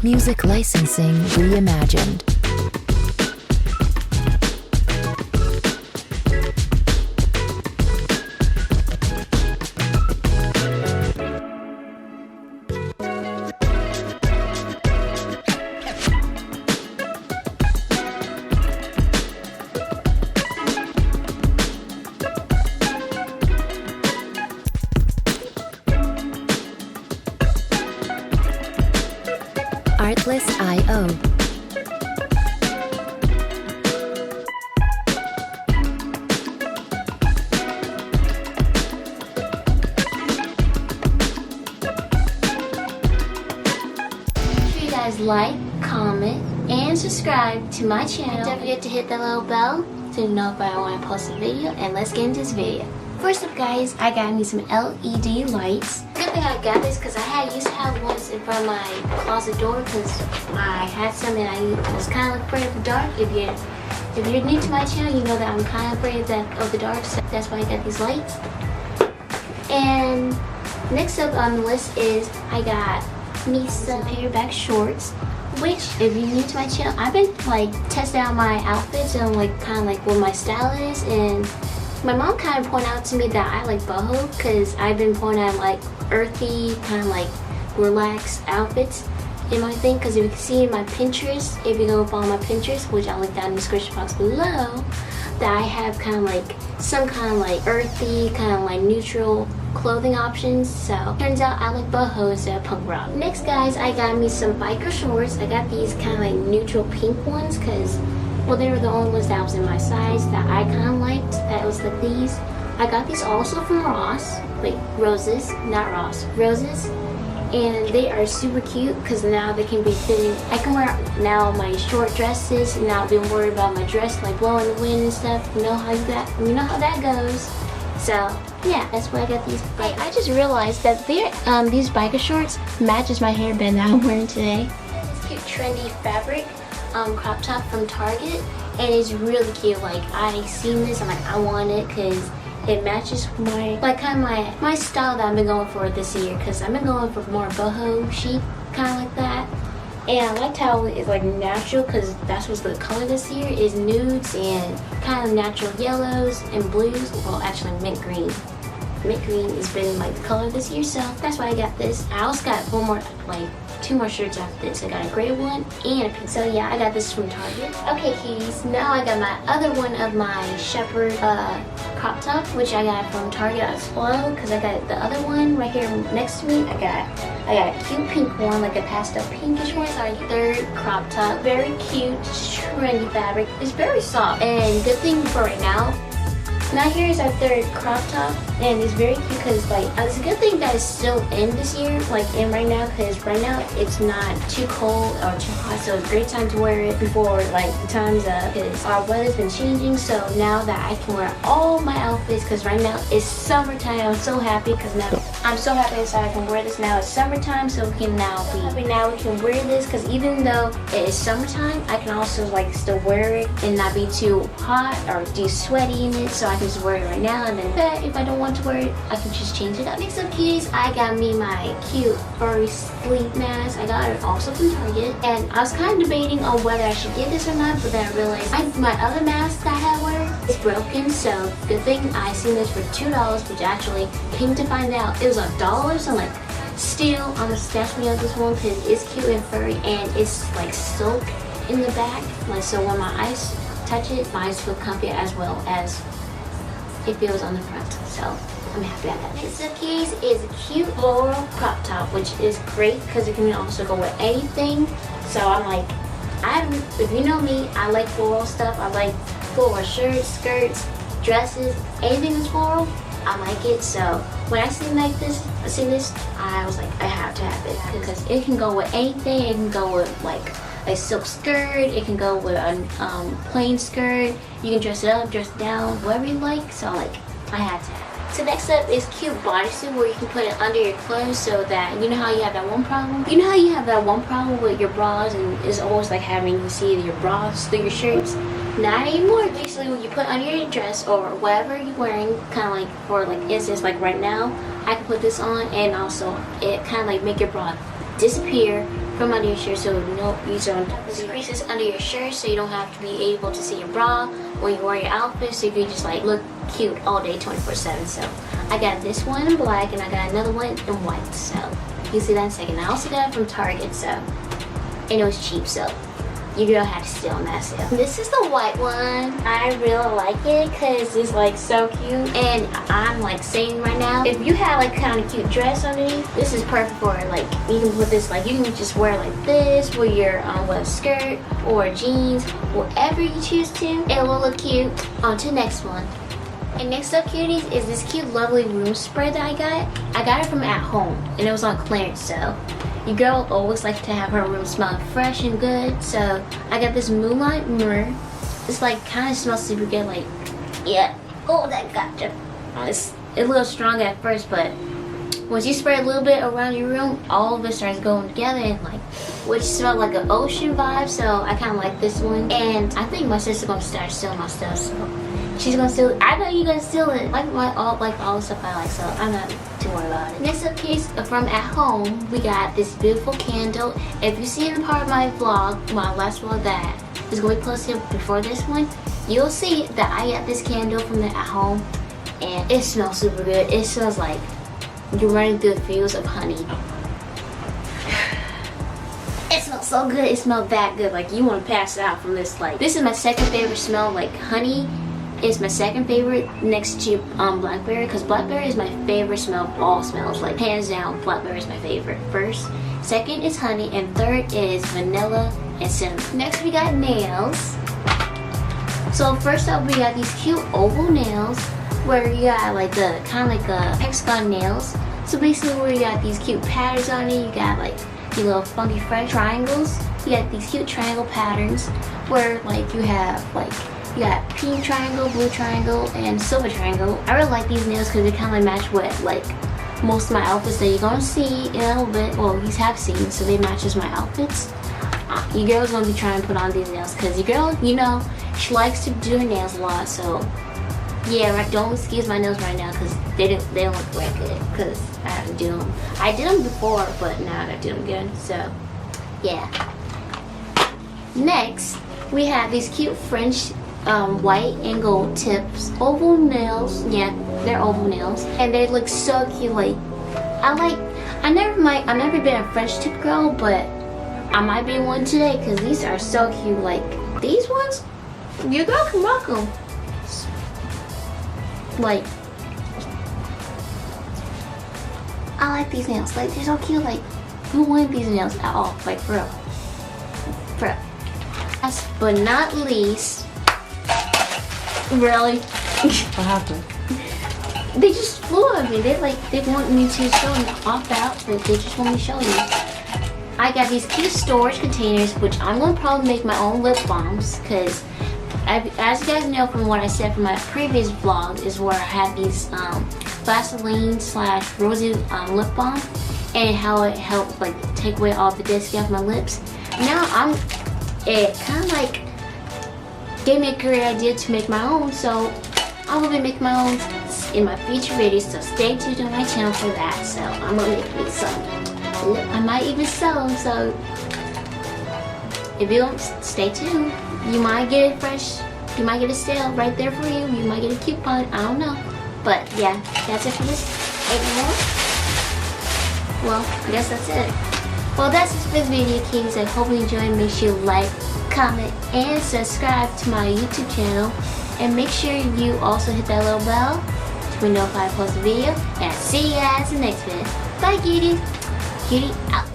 Music licensing reimagined. Artlist.io. Make sure you guys like, comment, and subscribe to my channel. Don't forget to hit that little bell to know if I want to post a video, and let's get into this video. First up, guys, I got me some LED lights. Good thing I got this because I used to have ones in front of my closet door because I had some and I was kind of afraid of the dark. If you're new to my channel, you know that I'm kind of afraid of the dark, so that's why I got these lights. And next up on the list is I got me some paperback shorts, which if you're new to my channel, I've been like testing out my outfits and like kind of like what my style is, and my mom kind of pointed out to me that I like boho because I've been pointing at like earthy, kind of like relaxed outfits in my thing. Because if you can see in my Pinterest, if you go follow my Pinterest, which I'll link down in the description box below, that I have kind of like some kind of like earthy, kind of like neutral clothing options. So turns out I like boho instead of punk rock. Next, guys, I got me some biker shorts. I got these kind of like neutral pink ones because, well, they were the only ones that was in my size that I kind of liked. That was like these. I got these also from Ross, like Roses, not Ross, Roses, and they are super cute because now they can be fitting. I can wear now my short dresses and not be worried about my dress like blowing the wind and stuff. You know how that goes. So yeah, that's why I got these. Hey, I just realized that these biker shorts matches my hairband that I'm wearing today. It's cute, trendy fabric. Crop top from Target, and it's really cute. Like, I seen this, I'm like, I want it because it matches my like kind of my style that I've been going for this year, because I've been going for more boho chic, kind of like that. And I liked how it's like natural, because that's what's the color this year is nudes and kind of natural yellows and blues. Well, actually mint green. Mint green has been like the color this year, so that's why I got this. I also got one more, like two more shirts after this. I got a gray one and a pink. So yeah, I got this from Target. Okay, cuties, now I got my other one of my shepherd crop top, which I got from Target as well, because I got the other one right here next to me. I got a cute pink one, like a pastel pinkish one. It's our third crop top. Very cute, trendy fabric. It's very soft, and good thing for right now. Now here's our third crop top, and it's very cute because like it's a good thing that it's still in this year, like in right now, because right now it's not too cold or too hot, so it's a great time to wear it before like the times because our weather's been changing. So now that I can wear all my outfits, because right now it's summertime, I'm so happy because now I'm so happy that I can wear this. Now it's summertime, so we can now we can wear this, because even though it is summertime, I can also like still wear it and not be too hot or too sweaty in it. So I can just wear it right now, and then if I don't want to wear it, I can just change it up. Next up, cuties, I got me my cute furry sleep mask. I got it also from Target, and I was kind of debating on whether I should get this or not, but then I realized my other mask that I had wear is broken, so good thing I seen this for $2, which actually came to find out it was $1. So I'm like, still, I'm gonna snatch me up this one because it's cute and furry, and it's like silk in the back, like so when my eyes touch it, my eyes feel comfy as well as it feels on the front. So I'm happy about that. Next up, cuties, is a cute floral crop top, which is great because it can also go with anything. So I'm like, if you know me, I like floral stuff. I like floral shirts, skirts, dresses, anything that's floral, I like it. So when I seen this, I was like, I have to have it because it can go with anything. It can go with like a silk skirt, it can go with a plain skirt, you can dress it up, dress it down, whatever you like. So like, I had to have it. So next up is cute bodysuit, where you can put it under your clothes, so that, you know how you have that one problem? You know how you have that one problem with your bras and it's always like having you see your bras through your shirts? Not anymore. Basically, when you put under your dress or whatever you're wearing, kind of like for like instance, like right now, I can put this on, and also it kind of like make your bra disappear from under your shirt, so no, these are creases under your shirt, so you don't have to be able to see your bra when you wear your outfit, so you can just like look cute all day 24/7. So I got this one in black and I got another one in white, so you see that in a second. I also got it from Target, so and it was cheap, so your girl had to steal on that sale. This is the white one. I really like it because it's like so cute, and I'm like saying right now, if you have like kind of cute dress underneath, this is perfect for it. Like you can put this, like you can just wear like this with your with a skirt or jeans, whatever you choose to. It will look cute. On to the next one. And next up, cuties, is this cute, lovely room spray that I got. I got it from At Home, and it was on clearance, so your girl always likes to have her room smell fresh and good. So I got this Moonlight Mirror. It's like kind of smells super good, like, yeah. Oh, that gotcha. It's a little strong at first, but once you spray a little bit around your room, all of it starts going together and like, which smells like an ocean vibe. So I kind of like this one, and I think my sister's gonna start stealing my stuff. So she's gonna steal it. I know you're gonna steal it. Like all the stuff I like, so I'm not too worried about it. Next up, case from At Home, we got this beautiful candle. If you see in the part of my vlog, my last vlog that is gonna be posted before this one, you'll see that I got this candle from the At Home, and it smells super good. It smells like you're running through the fields of honey. It smells so good. It smells that good. Like you want to pass out from this. Like this is my second favorite smell. Like honey is my second favorite next to blackberry, because blackberry is my favorite smell of all smells. Like hands down, blackberry is my favorite. First, second is honey, and third is vanilla and cinnamon. Next we got nails. So first up we got these cute oval nails where you got like the kind of like a hexagon nails. So basically where you got these cute patterns on it, you got like your little funky fresh triangles. You got these cute triangle patterns where like you have like you got pink triangle, blue triangle, and silver triangle. I really like these nails because they kind of match with like most of my outfits that you're gonna see in a little bit. Well, you have seen, so they matches my outfits. Your girl's gonna be trying to put on these nails because your girl, you know, she likes to do her nails a lot. So yeah, right, don't excuse my nails right now because they don't look very good because I have to do them. I did them before, but now I gotta do them again. So yeah. Next, we have these cute French white and gold tips oval nails. Yeah, they're oval nails, and they look so cute. Like I've never been a French tip girl, but I might be one today because these are so cute. Like these ones, your girl can rock them. Like I like these nails. Like they're so cute. Like who wanted these nails at all? Like for real. Last but not least, really? What happened? They just flew at me. They want me to show them off the outfit. They just want me to show you. I got these cute storage containers, which I'm gonna probably make my own lip balms, because as you guys know from what I said from my previous vlog, is where I had these Vaseline / rosy lip balm, and how it helped like take away all the dead skin off my lips. Now it kind of like gave me a great idea to make my own, so I will be making my own in my future videos, so stay tuned on my channel for that. So I'm gonna make me some. I might even sell them, so if you don't stay tuned, you might get it fresh, you might get a sale right there for you, you might get a coupon, I don't know. But yeah, that's it for this. Well, I guess that's it. Well, that's it for this video, kids. I hope you enjoyed. Make sure you like, comment, and subscribe to my YouTube channel. And make sure you also hit that little bell to be notified when I post a video. And I'll see you guys in the next video. Bye, cutie. Cutie out.